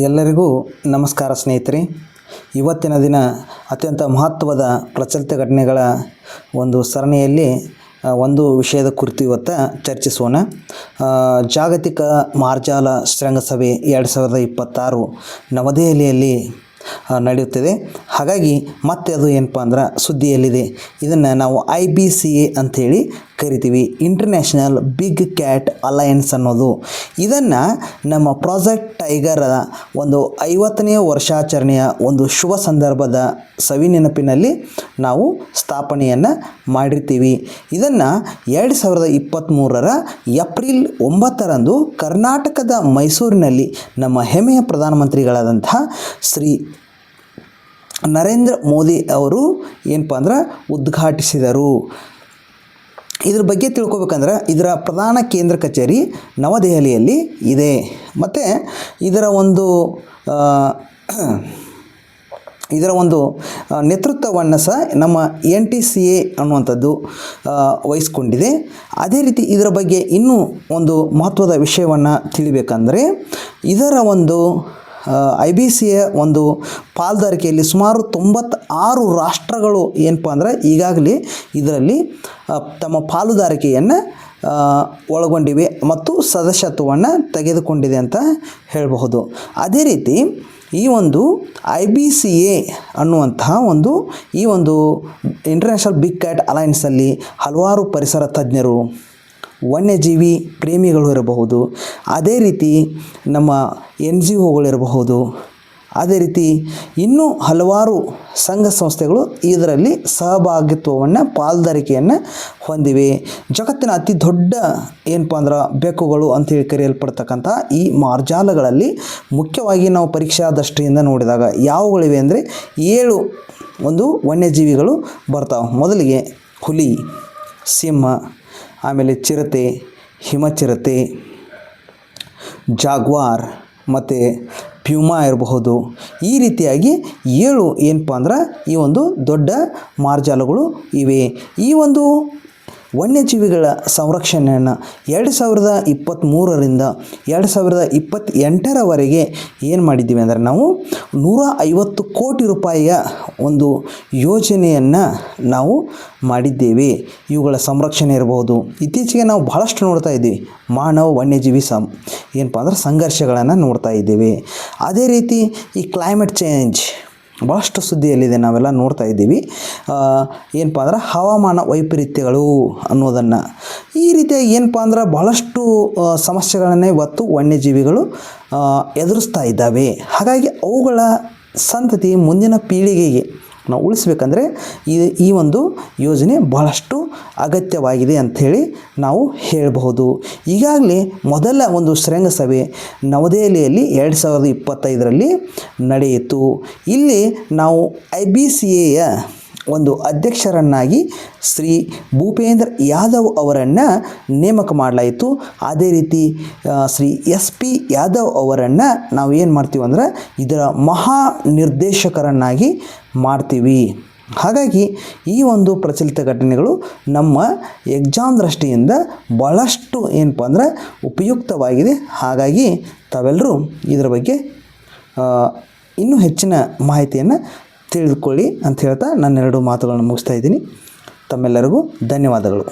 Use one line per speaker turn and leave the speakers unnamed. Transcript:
ಎಲ್ಲರಿಗೂ ನಮಸ್ಕಾರ ಸ್ನೇಹಿತರೆ. ಇವತ್ತಿನ ದಿನ ಅತ್ಯಂತ ಮಹತ್ವದ ಪ್ರಚಲಿತ ಘಟನೆಗಳ ಒಂದು ಸರಣಿಯಲ್ಲಿ ಒಂದು ವಿಷಯದ ಕುರಿತು ಇವತ್ತು ಚರ್ಚಿಸೋಣ. ಜಾಗತಿಕ ಮಾರ್ಜಾಲ ಶೃಂಗಸಭೆ 2026 ನವದೆಹಲಿಯಲ್ಲಿ ನಡೆಯುತ್ತದೆ. ಹಾಗಾಗಿ ಮತ್ತೆ ಅದು ಏನಪ್ಪ ಅಂದ್ರೆ ಸುದ್ದಿಯಲ್ಲಿದೆ. ಇದನ್ನು ನಾವು IBCA ಅಂಥೇಳಿ ಕರಿತೀವಿ, ಇಂಟರ್ನ್ಯಾಷನಲ್ ಬಿಗ್ ಕ್ಯಾಟ್ ಅಲಯನ್ಸ್ ಅನ್ನೋದು. ಇದನ್ನು ನಮ್ಮ ಪ್ರಾಜೆಕ್ಟ್ ಟೈಗರ್ ಒಂದು 50ನೇ ವರ್ಷಾಚರಣೆಯ ಒಂದು ಶುಭ ಸಂದರ್ಭದ ಸವಿನೆನಪಿನಲ್ಲಿ ನಾವು ಸ್ಥಾಪನೆಯನ್ನು ಮಾಡಿರ್ತೀವಿ. ಇದನ್ನು 2023 ಏಪ್ರಿಲ್ 9 ಕರ್ನಾಟಕದ ಮೈಸೂರಿನಲ್ಲಿ ನಮ್ಮ ಹೆಮ್ಮೆಯ ಪ್ರಧಾನಮಂತ್ರಿಗಳಾದಂಥ ಶ್ರೀ ನರೇಂದ್ರ ಮೋದಿ ಅವರು ಏನಪ್ಪ ಅಂದ್ರೆ ಉದ್ಘಾಟಿಸಿದರು. ಇದ್ರ ಬಗ್ಗೆ ತಿಳ್ಕೊಬೇಕಂದ್ರೆ ಇದರ ಪ್ರಧಾನ ಕೇಂದ್ರ ಕಚೇರಿ ನವದೆಹಲಿಯಲ್ಲಿ ಇದೆ. ಮತ್ತು ಇದರ ಒಂದು ನೇತೃತ್ವವನ್ನು ಸಹ ನಮ್ಮ NTCA ಅನ್ನುವಂಥದ್ದು ವಹಿಸ್ಕೊಂಡಿದೆ. ಅದೇ ರೀತಿ ಇದರ ಬಗ್ಗೆ ಇನ್ನೂ ಒಂದು ಮಹತ್ವದ ವಿಷಯವನ್ನು ತಿಳಿಬೇಕಂದರೆ ಇದರ ಒಂದು IBCA ಒಂದು ಪಾಲುದಾರಿಕೆಯಲ್ಲಿ ಸುಮಾರು 96 ರಾಷ್ಟ್ರಗಳು ಏನಪ್ಪ ಅಂದ್ರೆ ಈಗಾಗಲೇ ಇದರಲ್ಲಿ ತಮ್ಮ ಪಾಲುದಾರಿಕೆಯನ್ನು ಒಳಗೊಂಡಿವೆ ಮತ್ತು ಸದಸ್ಯತ್ವವನ್ನು ತೆಗೆದುಕೊಂಡಿದೆ ಅಂತ ಹೇಳಬಹುದು. ಅದೇ ರೀತಿ ಈ ಒಂದು IBCA ಅನ್ನುವಂತಹ ಈ ಒಂದು ಇಂಟರ್ನ್ಯಾಷನಲ್ ಬಿಗ್ ಕ್ಯಾಟ್ ಅಲಯನ್ಸಲ್ಲಿ ಹಲವಾರು ಪರಿಸರ ತಜ್ಞರು, ವನ್ಯಜೀವಿ ಪ್ರೇಮಿಗಳು ಇರಬಹುದು, ಅದೇ ರೀತಿ ನಮ್ಮ NGOಗಳಿರಬಹುದು, ಅದೇ ರೀತಿ ಇನ್ನೂ ಹಲವಾರು ಸಂಘ ಸಂಸ್ಥೆಗಳು ಇದರಲ್ಲಿ ಸಹಭಾಗಿತ್ವವನ್ನು ಪಾಲುದಾರಿಕೆಯನ್ನು ಹೊಂದಿವೆ. ಜಗತ್ತಿನ ಅತಿ ದೊಡ್ಡ ಏನಪ್ಪ ಅಂದ್ರೆ ಬೆಕ್ಕುಗಳು ಅಂತೇಳಿ ಕರೆಯಲ್ಪಡ್ತಕ್ಕಂಥ ಈ ಮಾರ್ಜಾಲಗಳಲ್ಲಿ ಮುಖ್ಯವಾಗಿ ನಾವು ಪರೀಕ್ಷಾ ದೃಷ್ಟಿಯಿಂದ ನೋಡಿದಾಗ ಯಾವುಗಳಿವೆ ಅಂದರೆ 7 ವನ್ಯಜೀವಿಗಳು ಬರ್ತಾವೆ. ಮೊದಲಿಗೆ ಹುಲಿ, ಸಿಂಹ, ಆಮೇಲೆ ಚಿರತೆ, ಹಿಮಚಿರತೆ, ಜಾಗ್ವಾರ್ ಮತ್ತು ಪ್ಯೂಮಾ ಇರಬಹುದು. ಈ ರೀತಿಯಾಗಿ 7 ಏನಪ್ಪ ಅಂದ್ರೆ ಈ ಒಂದು ದೊಡ್ಡ ಮಾರ್ಜಾಲಗಳು ಇವೆ. ಈ ಒಂದು ವನ್ಯಜೀವಿಗಳ ಸಂರಕ್ಷಣೆಯನ್ನು 2023 2028 ಏನು ಮಾಡಿದ್ದೀವಿ ಅಂದರೆ ನಾವು 150 ಕೋಟಿ ರೂಪಾಯಿಯ ಒಂದು ಯೋಜನೆಯನ್ನು ನಾವು ಮಾಡಿದ್ದೇವೆ. ಇವುಗಳ ಸಂರಕ್ಷಣೆ ಇರಬಹುದು. ಇತ್ತೀಚೆಗೆ ನಾವು ಬಹಳಷ್ಟು ನೋಡ್ತಾ ಇದ್ದೀವಿ ಮಾನವ ವನ್ಯಜೀವಿ ಏನಪ್ಪ ಅಂದ್ರೆ ಸಂಘರ್ಷಗಳನ್ನು ನೋಡ್ತಾ ಇದ್ದೇವೆ. ಅದೇ ರೀತಿ ಈ ಕ್ಲೈಮೇಟ್ ಚೇಂಜ್ ಭಾಳಷ್ಟು ಸುದ್ದಿಯಲ್ಲಿದೆ, ನಾವೆಲ್ಲ ನೋಡ್ತಾ ಇದ್ದೀವಿ. ಏನಪ್ಪ ಅಂದ್ರೆ ಹವಾಮಾನ ವೈಪರೀತ್ಯಗಳು ಅನ್ನೋದನ್ನು ಈ ರೀತಿಯಾಗಿ ಏನಪ್ಪ ಅಂದ್ರೆ ಭಾಳಷ್ಟು ಸಮಸ್ಯೆಗಳನ್ನು ಇವತ್ತು ವನ್ಯಜೀವಿಗಳು ಎದುರಿಸ್ತಾ ಇದ್ದಾವೆ. ಹಾಗಾಗಿ ಅವುಗಳ ಸಂತತಿ ಮುಂದಿನ ಪೀಳಿಗೆಗೆ ನಾವು ಉಳಿಸ್ಬೇಕಂದ್ರೆ ಈ ಒಂದು ಯೋಜನೆ ಬಹಳಷ್ಟು ಅಗತ್ಯವಾಗಿದೆ ಅಂಥೇಳಿ ನಾವು ಹೇಳಬಹುದು. ಈಗಾಗಲೇ ಮೊದಲ ಒಂದು ಶೃಂಗಸಭೆ ನವದೆಹಲಿಯಲ್ಲಿ 2025 ನಡೆಯಿತು. ಇಲ್ಲಿ ನಾವು IBCAಯ ಒಂದು ಅಧ್ಯಕ್ಷರನ್ನಾಗಿ ಶ್ರೀ ಭೂಪೇಂದ್ರ ಯಾದವ್ ಅವರನ್ನು ನೇಮಕ ಮಾಡಲಾಯಿತು. ಅದೇ ರೀತಿ ಶ್ರೀ SP ಯಾದವ್ ಅವರನ್ನು ನಾವು ಏನು ಮಾಡ್ತೀವಿ ಅಂದ್ರೆ ಇದರ ಮಹಾ ನಿರ್ದೇಶಕರನ್ನಾಗಿ ಮಾಡ್ತೀವಿ. ಹಾಗಾಗಿ ಈ ಒಂದು ಪ್ರಚಲಿತ ಘಟನೆಗಳು ನಮ್ಮ ಎಕ್ಸಾಮ್ ದೃಷ್ಟಿಯಿಂದ ಭಾಳಷ್ಟು ಏನಪ್ಪ ಅಂದ್ರೆ ಉಪಯುಕ್ತವಾಗಿದೆ. ಹಾಗಾಗಿ ತಾವೆಲ್ಲರೂ ಇದರ ಬಗ್ಗೆ ಇನ್ನೂ ಹೆಚ್ಚಿನ ಮಾಹಿತಿಯನ್ನು ತಿಳಿದುಕೊಳ್ಳಿ ಅಂತ ಹೇಳ್ತಾ ನನ್ನ 2 ಮಾತುಗಳನ್ನು ಮುಗಿಸ್ತಾ ಇದ್ದೀನಿ. ತಮ್ಮೆಲ್ಲರಿಗೂ ಧನ್ಯವಾದಗಳು.